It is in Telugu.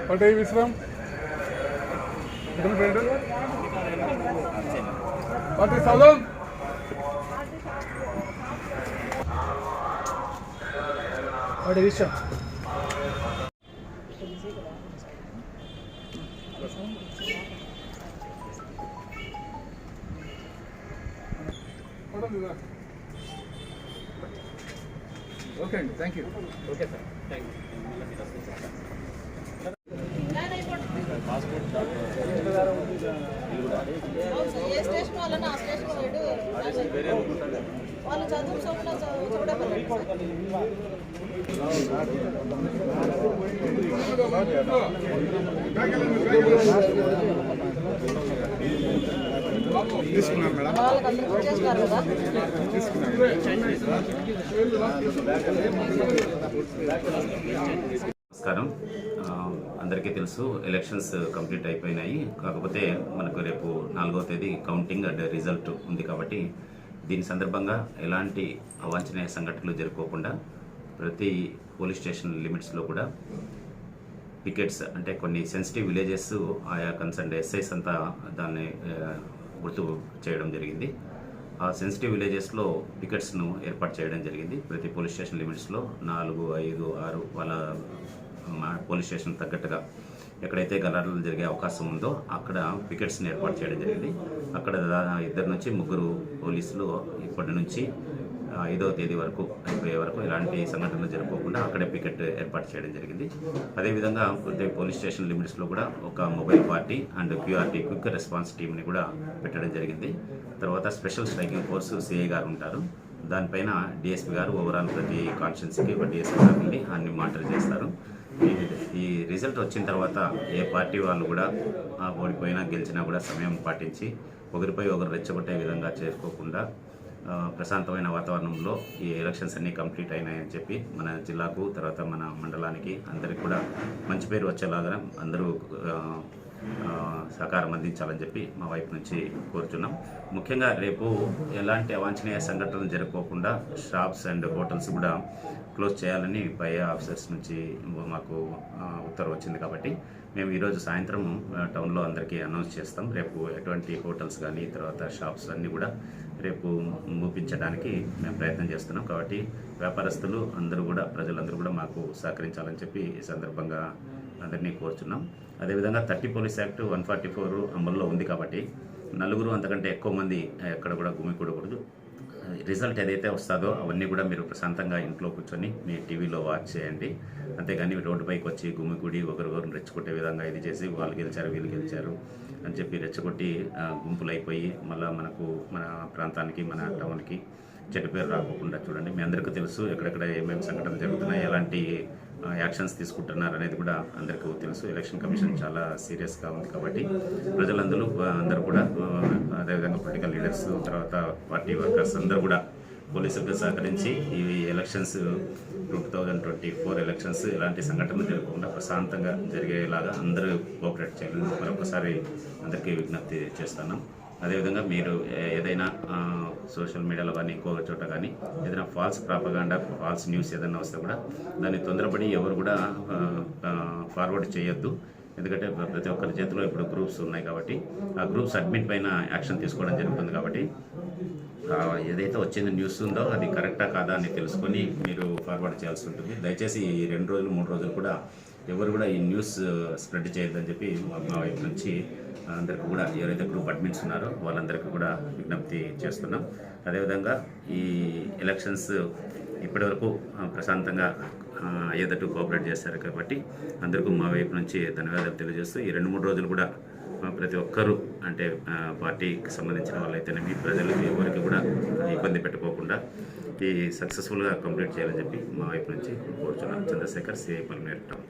What are you from? What is Salam? What is Isha? Okay, thank you. Okay, sir. Thank you. A station వాళ్ళని ఆ స్టేషన్ వాళ్ళు చదువు చూడగలరు. తీసుకున్నాం మేడం. వాళ్ళకి చేస్తున్నారు కదా. నమస్కారం. అందరికీ తెలుసు ఎలక్షన్స్ కంప్లీట్ అయిపోయినాయి. కాకపోతే మనకు రేపు 4వ తేదీ కౌంటింగ్ అండ్ రిజల్ట్ ఉంది కాబట్టి దీని సందర్భంగా ఎలాంటి అవాంఛనీయ సంఘటనలు జరుపుకోకుండా ప్రతి పోలీస్ స్టేషన్ లిమిట్స్లో కూడా పికెట్స్ అంటే కొన్ని సెన్సిటివ్ విలేజెస్ ఆయా కన్సర్న్ ఎస్ఐస్ అంతా దాన్ని గుర్తు చేయడం జరిగింది. ఆ సెన్సిటివ్ విలేజెస్లో పికెట్స్ను ఏర్పాటు చేయడం జరిగింది. ప్రతి పోలీస్ స్టేషన్ లిమిట్స్లో 4, 5, 6 వాళ్ళ పోలీస్ స్టేషన్ తగ్గట్టుగా ఎక్కడైతే గలాటలు జరిగే అవకాశం ఉందో అక్కడ పికెట్స్ని ఏర్పాటు చేయడం జరిగింది. అక్కడ 2 నుంచి 3 పోలీసులు ఇప్పటి నుంచి 5వ తేదీ వరకు అయిపోయే వరకు ఎలాంటి సంఘటనలు జరుపుకోకుండా అక్కడే పికెట్ ఏర్పాటు చేయడం జరిగింది. అదేవిధంగా ప్రతి పోలీస్ స్టేషన్ లిమిట్స్లో కూడా ఒక mobile party and QRT quick response టీమ్ని కూడా పెట్టడం జరిగింది. తర్వాత స్పెషల్ స్ట్రైకింగ్ ఫోర్స్ సిఐ గారు ఉంటారు. దానిపైన డిఎస్పీ గారు ఓవరాల్ ప్రతి కాన్స్టిట్యున్సీకి ఒక డిఎస్పీ గారు వెళ్ళి అన్ని మానిటర్ చేస్తారు. ఈ రిజల్ట్ వచ్చిన తర్వాత ఏ పార్టీ వాళ్ళు కూడా ఓడిపోయినా గెలిచినా కూడా సమయం పాటించి ఒకరిపై ఒకరు రెచ్చగొట్టే విధంగా చేసుకోకుండా ప్రశాంతమైన వాతావరణంలో ఈ ఎలక్షన్స్ అన్నీ కంప్లీట్ అయినాయని చెప్పి మన జిల్లాకు తర్వాత మన మండలానికి అందరికీ కూడా మంచి పేరు వచ్చేలాగా అందరూ సహకారం అందించాలని చెప్పి మా వైపు నుంచి కోరుతున్నాం. ముఖ్యంగా రేపు ఎలాంటి అవాంఛనీయ సంఘటనలు జరుపుకోకుండా షాప్స్ అండ్ హోటల్స్ కూడా క్లోజ్ చేయాలని పై ఆఫీసర్స్ నుంచి మాకు ఉత్తర్వు వచ్చింది. కాబట్టి మేము ఈరోజు సాయంత్రం టౌన్లో అందరికీ అనౌన్స్ చేస్తాం. రేపు ఎటువంటి హోటల్స్ కానీ తర్వాత షాప్స్ అన్నీ కూడా రేపు మూపించడానికి మేము ప్రయత్నం చేస్తున్నాం. కాబట్టి వ్యాపారస్తులు అందరూ కూడా ప్రజలందరూ కూడా మాకు సహకరించాలని చెప్పి ఈ సందర్భంగా అందరినీ కోరుచున్నాం. అదేవిధంగా 30 పోలీస్ యాక్ట్ 144 అమల్లో ఉంది కాబట్టి 4 అంతకంటే ఎక్కువ మంది ఎక్కడ కూడా గుమికూడకూడదు. రిజల్ట్ ఏదైతే వస్తుందో అవన్నీ కూడా మీరు ప్రశాంతంగా ఇంట్లో కూర్చొని మీ టీవీలో వాచ్ చేయండి. అంతేగాని రోడ్డుపైకి వచ్చి గుమికూడి ఒకరికొకరు రెచ్చగొట్టే విధంగా ఇది చేసి వాళ్ళు గెలిచారు వీళ్ళు గెలిచారు అని చెప్పి రెచ్చగొట్టి గుంపులైపోయి మళ్ళీ మన ప్రాంతానికి మన టౌన్కి చెడ్డ పేరు రాకోకుండా చూడండి. మీ అందరికీ తెలుసు ఎక్కడెక్కడ ఏమేమి సంఘటనలు జరుగుతున్నాయి, ఎలాంటి యాక్షన్స్ తీసుకుంటున్నారు అనేది కూడా అందరికీ తెలుసు. ఎలక్షన్ కమిషన్ చాలా సీరియస్గా ఉంది కాబట్టి అందరూ కూడా అదేవిధంగా పొలిటికల్ లీడర్స్ తర్వాత పార్టీ వర్కర్స్ అందరూ కూడా పోలీసులకు సహకరించి ఈ ఎలక్షన్స్ 2024 ఎలక్షన్స్ ఎలాంటి సంఘటనలు జరగకుండా ప్రశాంతంగా జరిగేలాగా అందరూ కోఆపరేట్ చేయాలని మరొకసారి అందరికీ విజ్ఞప్తి చేస్తున్నాం. అదేవిధంగా మీరు ఏదైనా సోషల్ మీడియాలో కానీ ఇంకొక చోట కానీ ఏదైనా ఫాల్స్ ప్రాపగాండా ఫాల్స్ న్యూస్ ఏదైనా వస్తే కూడా దాన్ని తొందరపడి ఎవరు కూడా ఫార్వర్డ్ చేయొద్దు. ఎందుకంటే ప్రతి ఒక్కరి చేతిలో ఇప్పుడు గ్రూప్స్ ఉన్నాయి కాబట్టి ఆ గ్రూప్స్ అడ్మిట్ పైన యాక్షన్ తీసుకోవడం జరుగుతుంది. కాబట్టి ఏదైతే వచ్చింది న్యూస్ ఉందో అది కరెక్టా కాదా అని తెలుసుకొని మీరు ఫార్వర్డ్ చేయాల్సి ఉంటుంది. దయచేసి ఈ 2 రోజులు 3 రోజులు కూడా ఎవరు కూడా ఈ న్యూస్ స్ప్రెడ్ చేయొద్దని చెప్పి మా వైపు నుంచి అందరికీ కూడా ఎవరైతే గ్రూప్ అడ్మిన్స్ ఉన్నారో వాళ్ళందరికీ కూడా విజ్ఞప్తి చేస్తున్నాం. అదేవిధంగా ఈ ఎలక్షన్స్ ఇప్పటివరకు ప్రశాంతంగా ఏదట్టు కోఆపరేట్ చేస్తారు కాబట్టి అందరికీ మా వైపు నుంచి ధన్యవాదాలు తెలియజేస్తూ ఈ 2-3 రోజులు కూడా ప్రతి ఒక్కరూ అంటే పార్టీకి సంబంధించిన వాళ్ళైతేనేమి ప్రజలకు ఎవరికి కూడా ఇబ్బంది పెట్టుకోకుండా ఈ సక్సెస్ఫుల్గా కంప్లీట్ చేయాలని చెప్పి మా వైపు నుంచి కోరుచున్నాం. Chandrashekar, CI Palamaneru town.